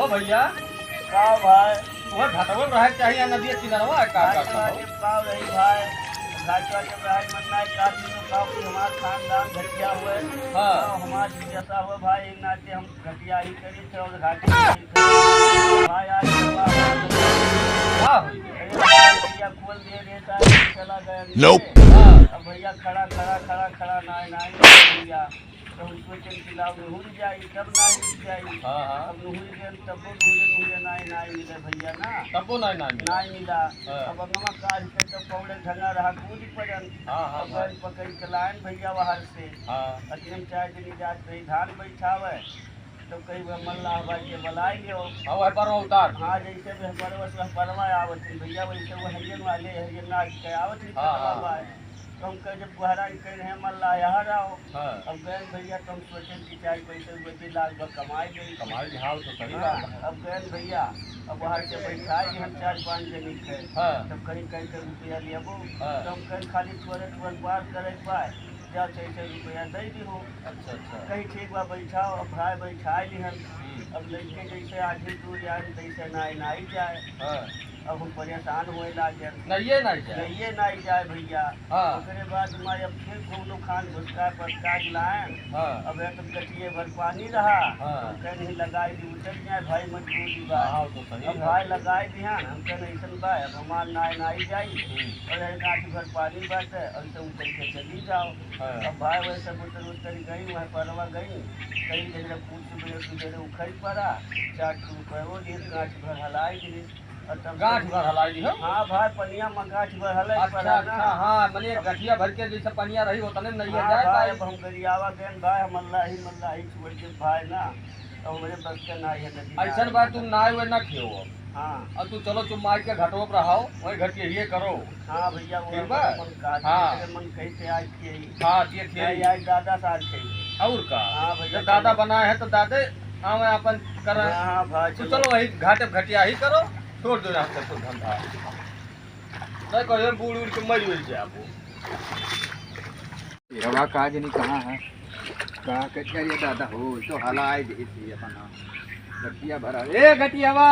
भैया का भाई वह घाटवा रहे चाहिए नदी किनारवा का का रही भाई घाटवा के भाई मन्ना का दिन का हमारा खानदान घटिया हुए हाँ हमारे जैसा हुआ भाई एक नाते हम घटिया ही करी थे और घाटी भाई आज क्या हुई भैया खोल दिए रहता है चला गया हाँ अब भैया खड़ा ना भैया तो हम सोचे कि लाभ नहुर जाई तब ना ही जाई हाँ हाँ अब नहुर गए तब नहुर ना मिले भैया ना तबो नहीं ना मिला हाँ। अब नमक काज के तो पौड़े ढंगा रहा कूद पड़न हाँ हाँ अब भाई पकड़ के लाइन भैया बाहर से हाँ अतिम चाय दिन जात रही धान बैठावे तो कई मल्लाह भाई के बुलाएंगे और हाँ वह पर उतार हाँ जैसे भी परवा आवत भैया वैसे वो हरियन वाले हरियन नाच के आवत हाँ, हाँ। भाई तो हम कह जब गुहरा कह रहे हैं मल्लाह यहाँ रहो हाँ अब गए भैया तुम सोचे कि चाहे पैसे बचे लाख बस कमाई गई कमाल हाल तो सही हाँ, बात है अब गए भैया अब बाहर से बैठाए हम 4-5 जने थे हाँ तब कहीं कहीं के रुपया लेबो हाँ। तो हम कहीं खाली तुरंत बात करे पाए जा 600 रुपया दे दी हो अच्छा अच्छा कहीं ठीक बा बैठाओ अब भाई बैठाए ली हम अब लड़के जैसे आधी दूर जाए तैसे नाई जाए हाँ अब हम परेशान हुए लागे नहीं ये नहीं जाए ये नहीं जाए भैया हाँ। उसके बाद मैं अब फिर कोनो खान घुसका पटका लाए हाँ अब तुम कटिए भर पानी रहा हाँ। हम कहीं लगाई दी उतर जाए भाई मजबूरी बा हाँ तो सही अब है भाई लगाई दी हम कहीं ऐसा बा अब हमार नाई जाई और एक आठ भर पानी बाटे और तुम उतर के चली जाओ हाँ अब भाई वैसे उतर गई वह परवा गई कहीं जगह पूछ उखड़ पड़ा 4 रुपये वो लिए गाँठ भर हलाई दी गांठ भर हलाई दी हो हाँ भाई पनिया में गाँठ भर हलाई अच्छा पड़ा अच्छा ना हाँ मने गठिया भर के जैसे पनिया रही होता नहीं नहीं हाँ जाए भाई पाई अब हम गरियावा गए भाई हम मल्लाही छोड़ के भाई ना तो हमारे बस के ना है नदी ऐसा बात तुम ना हुए ना खेओ हाँ अब तू चलो तुम मार के घटो पर रहो वही घर के ये करो हाँ भैया वो ठीक बा? मन का हाँ। मन कहते आज के हाँ ये थे आज दादा साल के और का हाँ भैया जब दादा बनाए है तो दादे हाँ मैं अपन कर हाँ भाई तू चलो वही घाटे घटिया ही करो छोड़ दो यहाँ से तो धंधा नहीं कहो बूढ़ उड़ के मर हुई जाए आपको रवा काज नहीं कहाँ है कहाँ करिए दादा हो तो हलाए देती अपना गटिया भरा ए गटियावा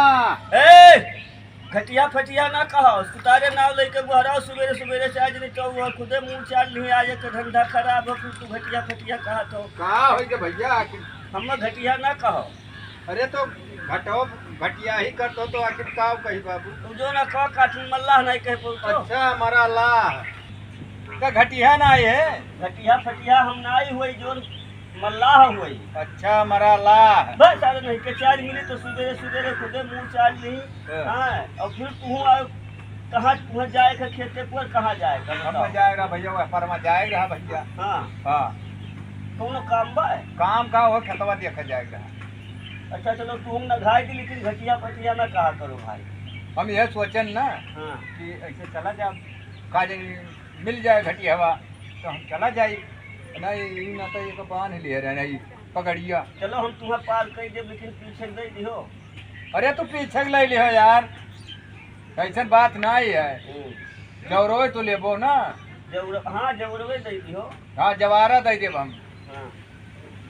ए घटिया फटिया ना कहो सुतारे नाव लेके बहराओ सवेरे से आज नहीं तो खुदे मुंह चाल नहीं आज के धंधा खराब हो तू घटिया फटिया कहा तो कहाँ हो के भैया हम घटिया ना कहो अरे तो घटो घटिया ही कर तो आखिर का कही बाबू तुम जो ना कहो काटून मल्लाह नहीं कह बोलते अच्छा हमारा अल्लाह का घटिया ना है घटिया फटिया हम ना ही हुई जो मल्लाह हुई अच्छा हमारा अल्लाह बस अरे नहीं के चाल मिली तो सवेरे खुदे मुंह चाल ली हाँ और फिर तू कहाँ पहुँच जाएगा खेते पर कहाँ जाएगा हम जाएगा भैया वह परमा जाएगा भैया हाँ हाँ कौन काम बा काम का हो खेतवा देखा जाएगा अच्छा चलो तुम न घाई दी लेकिन घटिया फटिया ना कहा करो भाई हम यह सोचन ना हाँ कि ऐसे चला जाओ काज मिल जाए घटी हवा तो हम चला जाए नहीं ना तो ये बांध ले रहे नहीं पकड़िया चलो हम तुम्हें पार कर दे लेकिन पीछे दे दियो अरे तू पीछे ले लियो यार ऐसा बात नहीं है जवरो तो लेबो ना हाँ जरूर दे दियो हाँ जवारा दे देब हम हाँ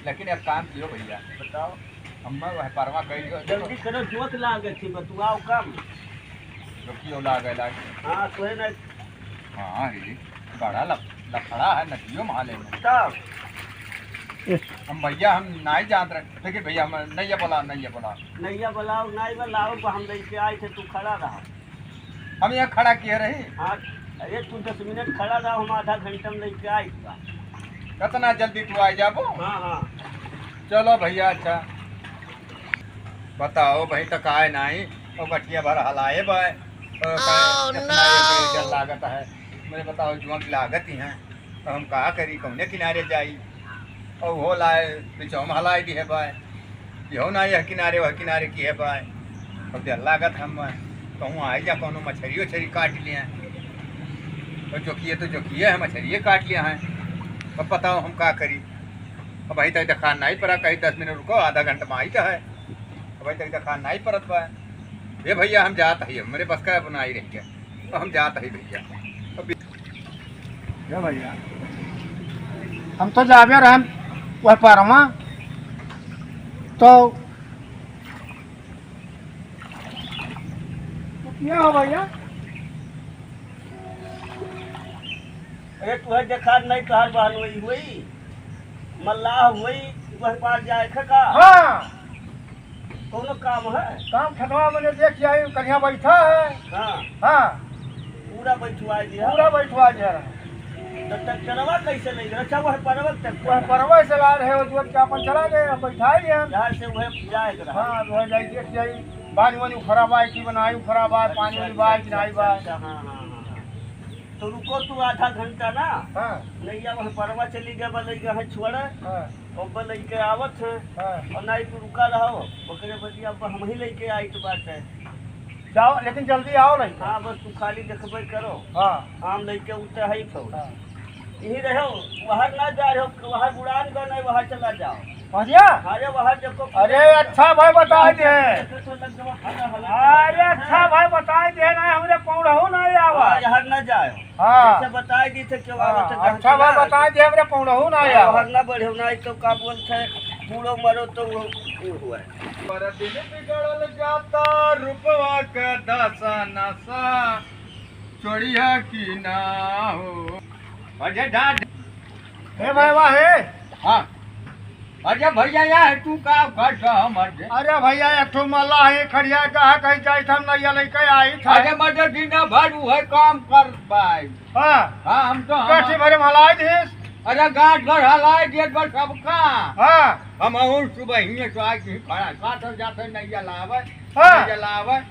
लेकिन एक काम कियो भैया बताओ हम वह परवा कही जल्दी करो जोत लागे थी बतुआओ कम कियो लागे हाँ तो है ना हाँ रे बड़ा लफड़ा है नदियों महाले में तब हम भैया हम नहीं जानते रहे लेकिन भैया हम नहीं बोला नैया बुलाओ नहीं बुलाओ हम लेके आए थे तू खड़ा रहा हम यहाँ खड़ा किए रहे हाँ अरे तू 10 मिनट खड़ा रहा हम आधा घंटा में लेके आए था कितना जल्दी तू आ जाबो हाँ हाँ चलो भैया अच्छा बताओ भाई तक आए नहीं और गठिया भर हलाए भाई लागत है मुझे बताओ जुआ की लागत ही है तो हम कहा करी कौने किनारे जाई और वो लाए पीछे हम हलाई दी है भाई यो ना यह किनारे वह किनारे की है भाई अब देर लागत हम कहूँ आए जा कौनो मछली उछरी काट लिए और जो किए है मछलिए काट लिया है अब बताओ हम क्या करी अब वहीं तक खान नहीं पड़ा कहीं 10 मिनट रुको आधा घंटा में आई तो है अब वहीं तक खान नहीं पड़त बा ये भैया हम जाता ही मेरे बस का बनाई रह गया तो हम जाता ही भैया भैया हम तो जाबे रहे वह परमा तो क्या हो भैया? अरे तुहे देखा नहीं तोहार बहन वही हुई मल्लाह हुई वह पार जाए का हाँ, कोनो काम है? काम खतवा मैंने देख आई, कन्या बैठा है। हाँ हाँ, पूरा बैठुआ दिया पूरा बैठवा जा रहा है। तो ट्रैक्टरवा कैसे नहीं अच्छा वह परवल वह ट्रैक्टर परवा से ला रहे हो, जोत के अपन चला गए, अब बैठा ही हम। यहाँ से वह जाए रहा हाँ, वह जाई देख जाई, पानी वानी खराब आए की बनाई खराब आए, पानी वानी बाय की नहीं बाय। अच्छा, हाँ हाँ हाँ तो रुको तू आधा घंटा ना हाँ, नैया वह परवा चली गए बलई गए हैं छोड़े हाँ, और बलई के आवत है हाँ। और नहीं तू रुका रहो ओकरे बदिया हम ही लेके आई तो बात है जाओ, लेकिन जल्दी आओ नहीं। हाँ बस तू खाली देखबे करो हाँ, आम लेके उतर है फौज हाँ। यही रहो वहाँ ना जा रहे हो वहाँ उड़ान गए नहीं वहाँ चला जाओ भैया, अरे वहाँ देखो अरे अच्छा भाई बता दे। अरे अच्छा भाई बता दे ना, हमरे पौड़हू नहीं आवा। यहाँ न जाए हाँ, जैसे बताए दी थे क्यों आवत है, हाँ, अच्छा भाई बता दे, हमरे पौड़हू नहीं आवा। वहाँ न बढ़े नहीं तो का बोलते बूढ़ो मरो तो वो हुआ पर दिन बिगड़ल जाता रुपवा का दशा नशा चोरिया की ना हो। अजय ढाड हे भाई वाह हे। हाँ अजय भैया यार तू का कर हमर अरे भैया एक ठो मल्ला है खड़िया कहा कहीं जाई था नैया लेके आई था। अजय मदद दिन भर है काम कर पाए। हाँ, हाँ हम तो काठी भरे मलाई दिस। अरे गांठ भर हलाई दिए पर सबका हाँ, हम और सुबह ही तो आज ही खड़ा काट जाते नैया लावे हाँ। नैया लावे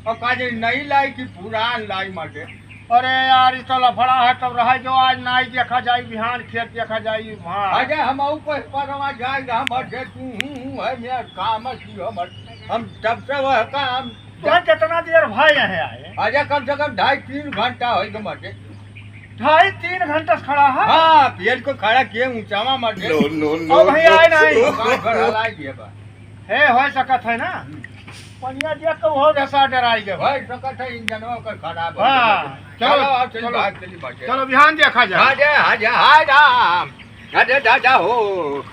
और काजे नहीं लाई कि पुरान लाई मटे। अरे यार इस तो लफड़ा है, तब रहा जो आज नाई देखा जाई, बिहान खेत देखा जाई। हाँ, अजय हम ऊपर परवा जाएगा हमर जे तू है मेरा काम की हम तब से वह काम तो कितना देर भाई यहाँ आए? अजय कम से कम 2.5-3 घंटा हो मटे। 2.5-3 घंटा से खड़ा है। हाँ पेड़ को खड़ा किए ऊंचावा मटे और भैया आए नहीं घर हलाई दिए बा हे हो सकत है ना, पनिया देख के वो जैसा डराई गए। भाई सकत है इंजनवा का खराब हो हाँ, गया। चलो, अब चली चलो। बात चली बाटे चलो बिहान देखा जाए। अजय अजय हाय राम अजय दादा हो